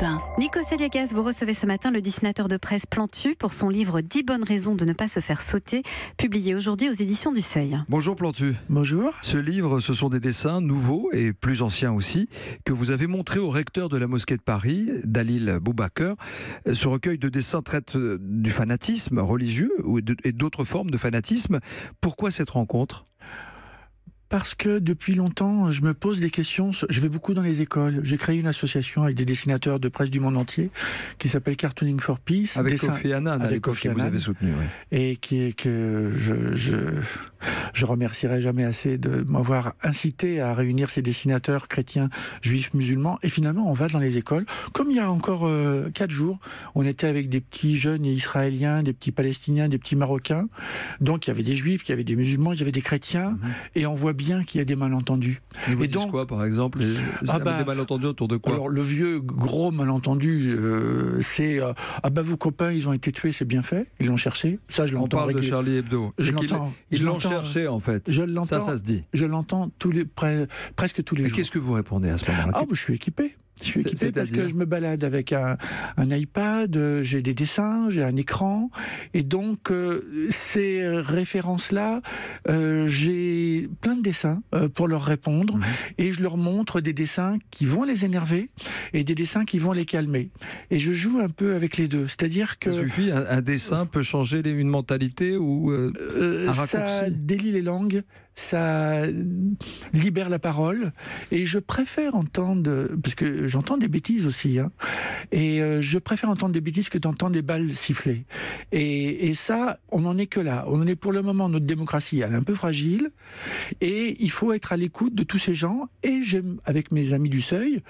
Europe 1. Nikos Aliagas, vous recevez ce matin le dessinateur de presse Plantu pour son livre 10 bonnes raisons de ne pas se faire sauter, publié aujourd'hui aux éditions du Seuil. Bonjour Plantu. Bonjour. Ce livre, ce sont des dessins nouveaux et plus anciens aussi, que vous avez montrés au recteur de la mosquée de Paris, Dalil Boubaker. Ce recueil de dessins traite du fanatisme religieux et d'autres formes de fanatisme. Pourquoi cette rencontre ? Parce que depuis longtemps, je me pose des questions. Je vais beaucoup dans les écoles. J'ai créé une association avec des dessinateurs de presse du monde entier qui s'appelle Cartooning for Peace. Avec Kofi Annan, avec Kofi que vous avez soutenu. Oui. Et que je remercierai jamais assez de m'avoir incité à réunir ces dessinateurs chrétiens, juifs, musulmans. Et finalement, on va dans les écoles. Comme il y a encore 4 jours, on était avec des petits jeunes israéliens, des petits palestiniens, des petits marocains. Donc il y avait des juifs, il y avait des musulmans, il y avait des chrétiens. Et on voit bien qu'il y a des malentendus. Et vous dites quoi, par exemple, des malentendus autour de quoi ? Alors, le vieux gros malentendu, c'est vos copains, ils ont été tués, c'est bien fait. Ils l'ont cherché. Ça, je l'entends. On parle de Charlie Hebdo. Ils l'ont cherché, en fait. Je l'entends. Ça se dit. Je l'entends presque tous les jours. Et qu'est-ce que vous répondez à ce moment-là ? Je suis équipé. Je suis équipé parce que je me balade avec un iPad, j'ai des dessins, j'ai un écran, et donc ces références-là, j'ai plein de dessins pour leur répondre, et je leur montre des dessins qui vont les énerver et des dessins qui vont les calmer. Et je joue un peu avec les deux, c'est-à-dire que... Ça suffit, un dessin peut changer une mentalité ou un raccourci. Ça délie les langues, ça libère la parole, et je préfère entendre, parce que j'entends des bêtises aussi, et je préfère entendre des bêtises que d'entendre des balles siffler. Et ça, on n'en est que là. On en est pour le moment, notre démocratie, elle est un peu fragile, et il faut être à l'écoute de tous ces gens. Et j'aime, avec mes amis du Seuil,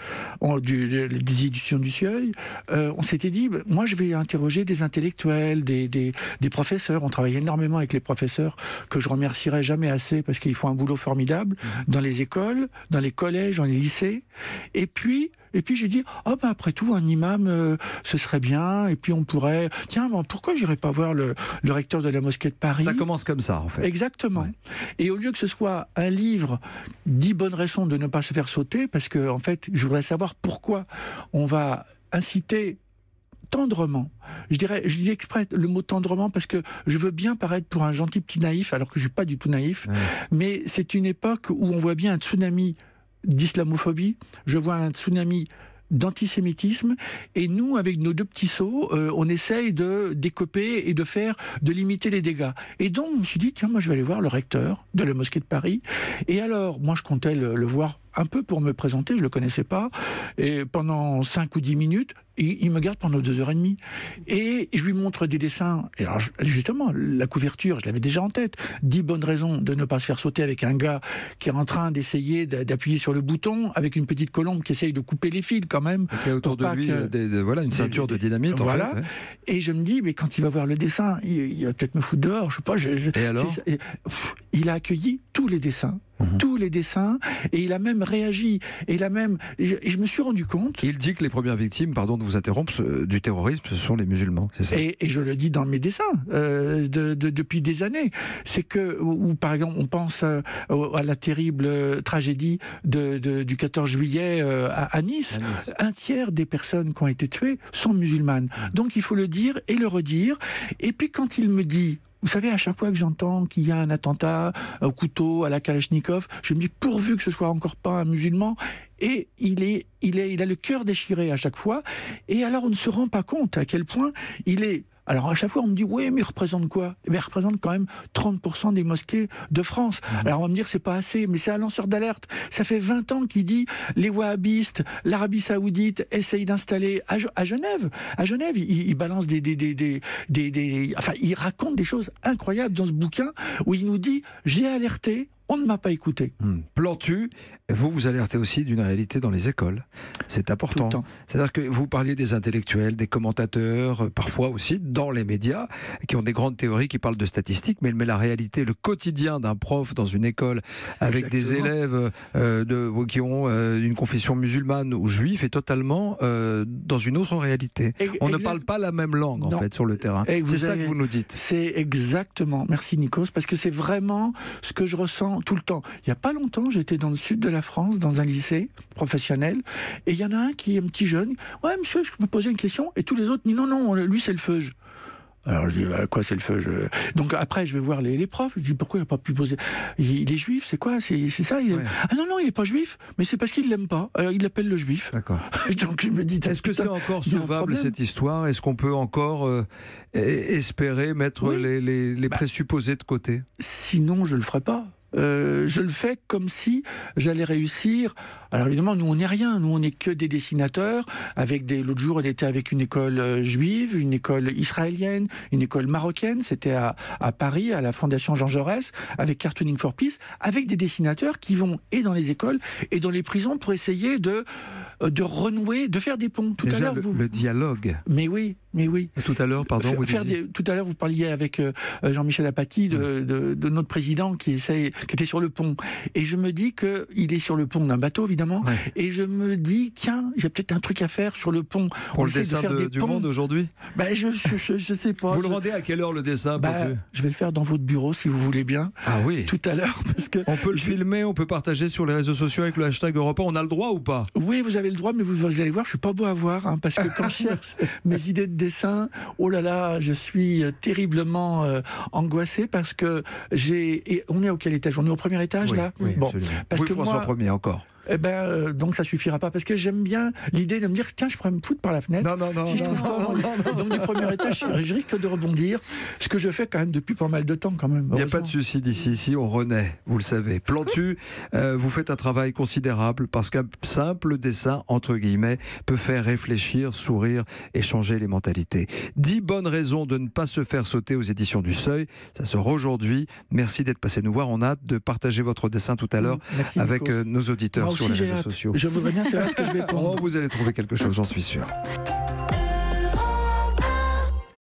des éditions du Seuil, on s'était dit, moi je vais interroger des intellectuels, des professeurs. On travaille énormément avec les professeurs, que je remercierai jamais assez, parce qu'ils font un boulot formidable, dans les écoles, dans les collèges, dans les lycées. Et puis j'ai dit, après tout, un imam, ce serait bien, et puis on pourrait... Tiens, pourquoi j'irais pas voir le recteur de la mosquée de Paris ? Ça commence comme ça, en fait. Exactement. Ouais. Et au lieu que ce soit un livre, 10 bonnes raisons de ne pas se faire sauter, parce que, en fait, je voudrais savoir pourquoi on va inciter tendrement. Je dis exprès le mot tendrement parce que je veux bien paraître pour un gentil petit naïf, alors que je suis pas du tout naïf, mais c'est une époque où on voit bien un tsunami d'islamophobie, je vois un tsunami d'antisémitisme, et nous, avec nos 2 petits seaux, on essaye de décoper et de limiter les dégâts. Et donc, je me suis dit, tiens, moi je vais aller voir le recteur de la mosquée de Paris. Et alors, moi je comptais le voir un peu pour me présenter, je le connaissais pas, et pendant 5 ou 10 minutes, il me garde pendant 2h30. Et je lui montre des dessins. Et alors, justement, la couverture, je l'avais déjà en tête. 10 bonnes raisons de ne pas se faire sauter, avec un gars qui est en train d'essayer d'appuyer sur le bouton, avec une petite colombe qui essaye de couper les fils quand même. Et autour de lui, une ceinture de dynamite. Voilà. En fait, Et je me dis, mais quand il va voir le dessin, il va peut-être me foutre dehors, je sais pas. Et alors ? Il a accueilli tous les dessins. Tous les dessins, et il a même réagi, et je me suis rendu compte... Il dit que les premières victimes, pardon de vous interrompre, du terrorisme, ce sont les musulmans, c'est ça ? Et je le dis dans mes dessins, depuis des années. C'est que, ou par exemple, on pense à la terrible tragédie du 14 juillet à Nice. Un tiers des personnes qui ont été tuées sont musulmanes. Donc il faut le dire et le redire. Et puis quand il me dit... Vous savez, à chaque fois que j'entends qu'il y a un attentat au couteau, à la Kalachnikov, je me dis, pourvu que ce soit encore pas un musulman. Et il a le cœur déchiré à chaque fois. Et alors, on ne se rend pas compte à quel point il est... Alors à chaque fois on me dit oui, mais il représente quoi ? Il représente quand même 30% des mosquées de France. Alors on va me dire c'est pas assez, mais c'est un lanceur d'alerte. Ça fait 20 ans qu'il dit les wahhabistes, l'Arabie Saoudite essayent d'installer à Genève. À Genève, il balance enfin il raconte des choses incroyables dans ce bouquin où il nous dit j'ai alerté. On ne m'a pas écouté. Plantu, vous alertez aussi d'une réalité dans les écoles. C'est important. C'est-à-dire que vous parliez des intellectuels, des commentateurs, parfois aussi dans les médias, qui ont des grandes théories, qui parlent de statistiques, mais la réalité, le quotidien d'un prof dans une école avec des élèves qui ont une confession musulmane ou juive est totalement dans une autre réalité. On ne parle pas la même langue, en fait, sur le terrain. C'est ça que vous nous dites. C'est exactement. Merci Nikos, parce que c'est vraiment ce que je ressens vraiment tout le temps. Il n'y a pas longtemps, j'étais dans le sud de la France, dans un lycée professionnel, et il y en a un qui est un petit jeune. Ouais, monsieur, je peux poser une question? Et tous les autres disent non, lui c'est le feuge. Alors je dis, quoi c'est le feu? Donc après je vais voir les profs, je dis pourquoi il n'a pas pu poser? Il est juif, c'est quoi? C'est ça? Ouais. Ah non, il n'est pas juif, mais c'est parce qu'il ne l'aime pas. Alors il l'appelle le juif. D'accord. Donc je me dis, est-ce que c'est encore sauvable cette histoire? Est-ce qu'on peut encore espérer mettre les présupposés de côté? Sinon je ne le ferai pas. Je le fais comme si j'allais réussir. Alors évidemment, nous on n'est rien, nous on n'est que des dessinateurs. L'autre jour, on était avec une école juive, une école israélienne, une école marocaine. C'était à Paris, à la Fondation Jean Jaurès, avec Cartooning for Peace, avec des dessinateurs qui vont et dans les écoles et dans les prisons pour essayer de renouer, de faire des ponts. Tout à l'heure, le dialogue. Mais oui. Et tout à l'heure, pardon, tout à l'heure, vous parliez avec Jean-Michel Apathy de notre président qui était sur le pont. Et je me dis qu'il est sur le pont d'un bateau, évidemment. Ouais. Et je me dis, tiens, j'ai peut-être un truc à faire sur le pont. Pour le dessin du Monde aujourd'hui? Je sais pas. Vous le rendez à quelle heure le dessin? Je vais le faire dans votre bureau si vous voulez bien. Ah oui. Tout à l'heure. On peut le filmer, on peut partager sur les réseaux sociaux avec le hashtag Europe 1. On a le droit ou pas? Oui, vous avez le droit, mais vous allez voir, je suis pas beau à voir, hein, parce que quand je cherche mes idées de dessin, oh là là, je suis terriblement angoissé parce que on est auquel étage? On est au premier étage, là? Oui, bon, parce que François Ier encore. Donc ça suffira pas, parce que j'aime bien l'idée de me dire, tiens, je pourrais me foutre par la fenêtre. Non. Donc du premier étage, je risque de rebondir, ce que je fais quand même depuis pas mal de temps quand même. Il n'y a pas de souci d'ici, ici on renaît, vous le savez. Plantu, vous faites un travail considérable parce qu'un simple dessin, entre guillemets, peut faire réfléchir, sourire et changer les mentalités. 10 bonnes raisons de ne pas se faire sauter aux éditions du Seuil. Ça sort aujourd'hui. Merci d'être passé nous voir. On a hâte de partager votre dessin tout à l'heure avec nos auditeurs sur les réseaux sociaux. Je voudrais bien savoir ce que je vais prendre. Vous allez trouver quelque chose, j'en suis sûr.